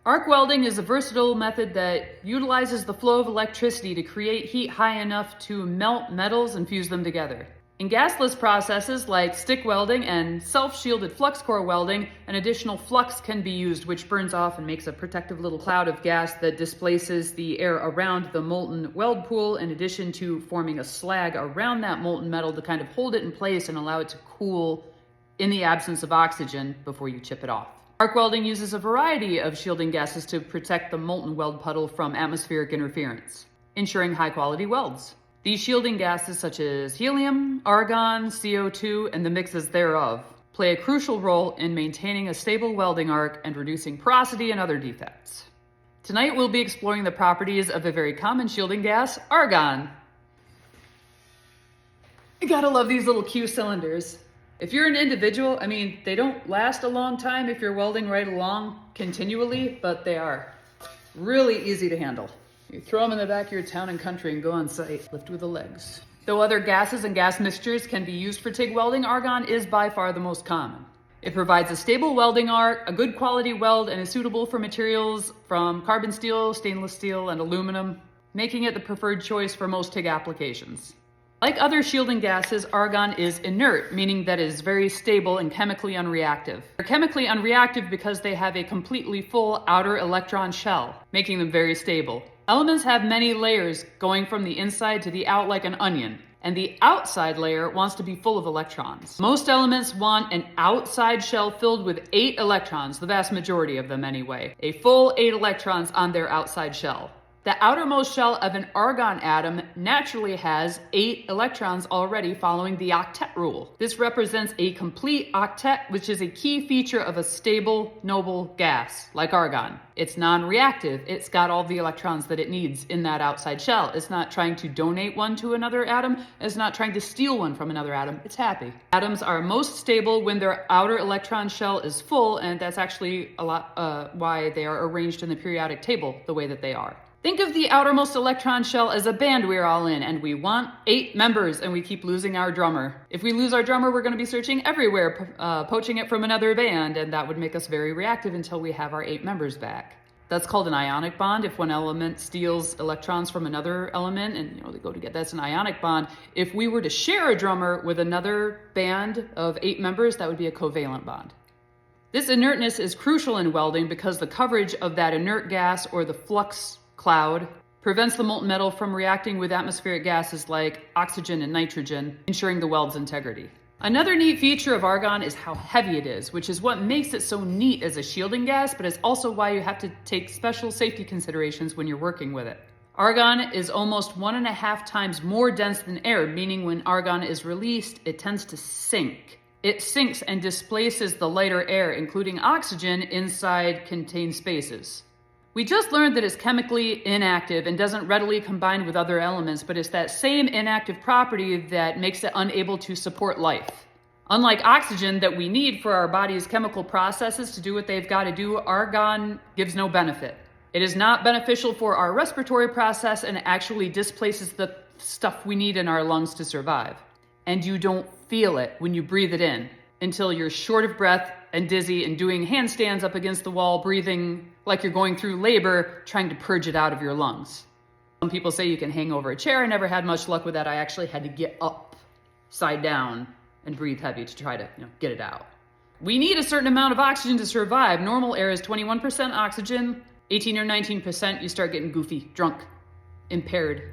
Arc welding is a versatile method that utilizes the flow of electricity to create heat high enough to melt metals and fuse them together. In gasless processes like stick welding and self-shielded flux core welding, an additional flux can be used, which burns off and makes a protective little cloud of gas that displaces the air around the molten weld pool, in addition to forming a slag around that molten metal to kind of hold it in place and allow it to cool in the absence of oxygen before you chip it off. Arc welding uses a variety of shielding gases to protect the molten weld puddle from atmospheric interference, ensuring high-quality welds. These shielding gases, such as helium, argon, CO2, and the mixes thereof, play a crucial role in maintaining a stable welding arc and reducing porosity and other defects. Tonight we'll be exploring the properties of a very common shielding gas, argon. You gotta love these little Q cylinders. If you're an individual, they don't last a long time if you're welding right along continually, but they are really easy to handle. You throw them in the back of your town and country and go on site, lift with the legs. Though other gases and gas mixtures can be used for TIG welding, argon is by far the most common. It provides a stable welding arc, a good quality weld, and is suitable for materials from carbon steel, stainless steel, and aluminum, making it the preferred choice for most TIG applications. Like other shielding gases, argon is inert, meaning that it is very stable and chemically unreactive. They're chemically unreactive because they have a completely full outer electron shell, making them very stable. Elements have many layers going from the inside to the out like an onion, and the outside layer wants to be full of electrons. Most elements want an outside shell filled with 8 electrons, the vast majority of them anyway. A full 8 electrons on their outside shell. The outermost shell of an argon atom naturally has 8 electrons already, following the octet rule. This represents a complete octet, which is a key feature of a stable, noble gas, like argon. It's non-reactive. It's got all the electrons that it needs in that outside shell. It's not trying to donate one to another atom. It's not trying to steal one from another atom. It's happy. Atoms are most stable when their outer electron shell is full, and that's actually a lot why they are arranged in the periodic table the way that they are. Think of the outermost electron shell as a band we're all in, and we want 8 members, and we keep losing our drummer. If we lose our drummer, we're going to be searching everywhere, poaching it from another band, and that would make us very reactive until we have our 8 members back. That's called an ionic bond. If one element steals electrons from another element and they go together, that's an ionic bond. If we were to share a drummer with another band of 8 members, that would be a covalent bond. This inertness is crucial in welding because the coverage of that inert gas, or the flux cloud, prevents the molten metal from reacting with atmospheric gases like oxygen and nitrogen, ensuring the weld's integrity. Another neat feature of argon is how heavy it is, which is what makes it so neat as a shielding gas, but it's also why you have to take special safety considerations when you're working with it. Argon is almost 1.5 times more dense than air, meaning when argon is released, it tends to sink. It sinks and displaces the lighter air, including oxygen, inside contained spaces. We just learned that it's chemically inactive and doesn't readily combine with other elements, but it's that same inactive property that makes it unable to support life. Unlike oxygen that we need for our body's chemical processes to do what they've got to do, argon gives no benefit. It is not beneficial for our respiratory process and actually displaces the stuff we need in our lungs to survive. And you don't feel it when you breathe it in until you're short of breath and dizzy and doing handstands up against the wall, breathing like you're going through labor, trying to purge it out of your lungs. Some people say you can hang over a chair. I never had much luck with that. I actually had to get upside down and breathe heavy to try to get it out. We need a certain amount of oxygen to survive. Normal air is 21% oxygen, 18 or 19%, you start getting goofy, drunk, impaired.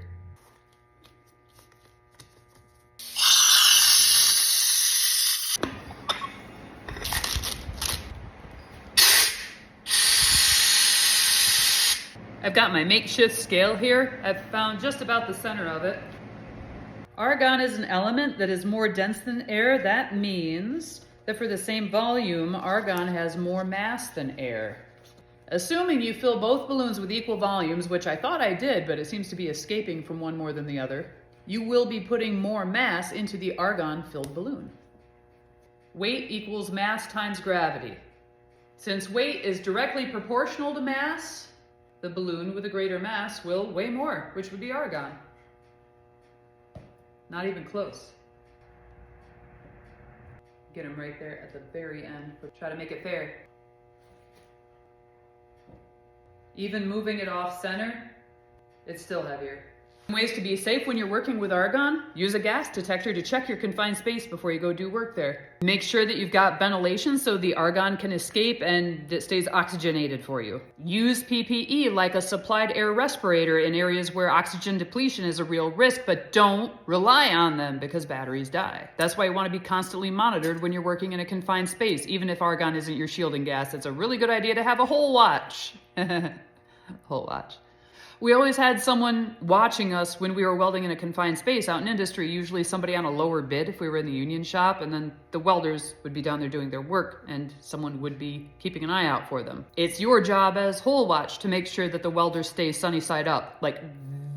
I've got my makeshift scale here. I've found just about the center of it. Argon is an element that is more dense than air. That means that for the same volume, argon has more mass than air. Assuming you fill both balloons with equal volumes, which I thought I did, but it seems to be escaping from one more than the other, you will be putting more mass into the argon-filled balloon. Weight equals mass times gravity. Since weight is directly proportional to mass, the balloon with a greater mass will weigh more, which would be argon. Not even close. Get them right there at the very end, but try to make it fair. Even moving it off center, it's still heavier. Ways to be safe when you're working with argon: use a gas detector to check your confined space before you go do work there. Make sure that you've got ventilation so the argon can escape and it stays oxygenated for you. Use PPE like a supplied air respirator in areas where oxygen depletion is a real risk, but don't rely on them because batteries die. That's why you want to be constantly monitored when you're working in a confined space. Even if argon isn't your shielding gas, it's a really good idea to have a hole watch. Hole watch. We always had someone watching us when we were welding in a confined space out in industry, usually somebody on a lower bid if we were in the union shop, and then the welders would be down there doing their work and someone would be keeping an eye out for them. It's your job as hole watch to make sure that the welders stay sunny side up, like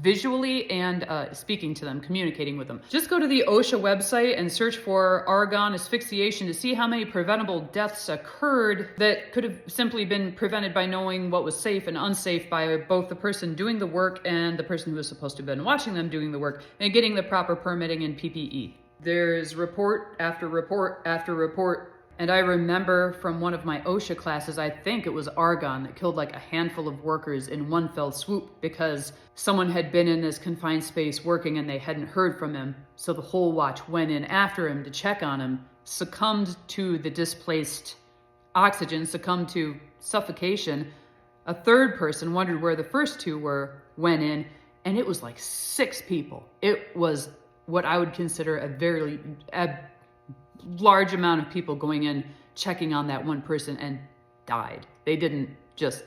visually and speaking to them, communicating with them. Just go to the OSHA website and search for argon asphyxiation to see how many preventable deaths occurred that could have simply been prevented by knowing what was safe and unsafe by both the person doing the work and the person who was supposed to have been watching them doing the work and getting the proper permitting and PPE. There's report after report after report. And I remember from one of my OSHA classes, I think it was argon, that killed like a handful of workers in one fell swoop because someone had been in this confined space working and they hadn't heard from him. So the whole watch went in after him to check on him, succumbed to the displaced oxygen, succumbed to suffocation. A third person wondered where the first two were, went in, and it was like 6 people. It was what I would consider a large amount of people going in, checking on that one person, and died. They didn't just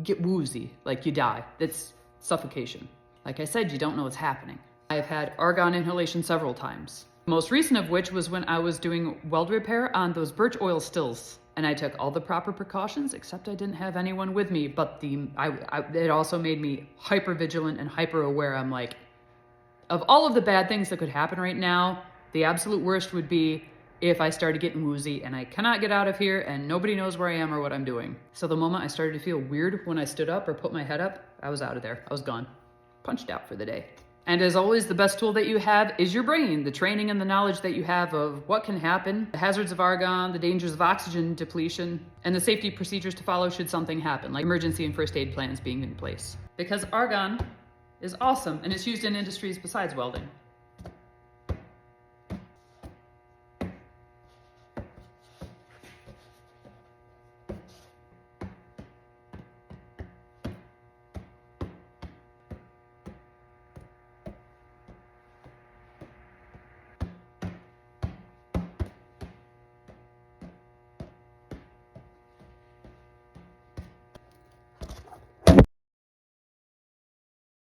get woozy, like you die. It's suffocation. Like I said, you don't know what's happening. I've had argon inhalation several times. Most recent of which was when I was doing weld repair on those birch oil stills. And I took all the proper precautions, except I didn't have anyone with me. But it also made me hyper vigilant and hyper aware. I'm like, of all of the bad things that could happen right now, the absolute worst would be if I started getting woozy and I cannot get out of here and nobody knows where I am or what I'm doing. So the moment I started to feel weird when I stood up or put my head up, I was out of there. I was gone. Punched out for the day. And as always, the best tool that you have is your brain, the training and the knowledge that you have of what can happen, the hazards of argon, the dangers of oxygen depletion, and the safety procedures to follow should something happen, like emergency and first aid plans being in place. Because argon is awesome and it's used in industries besides welding.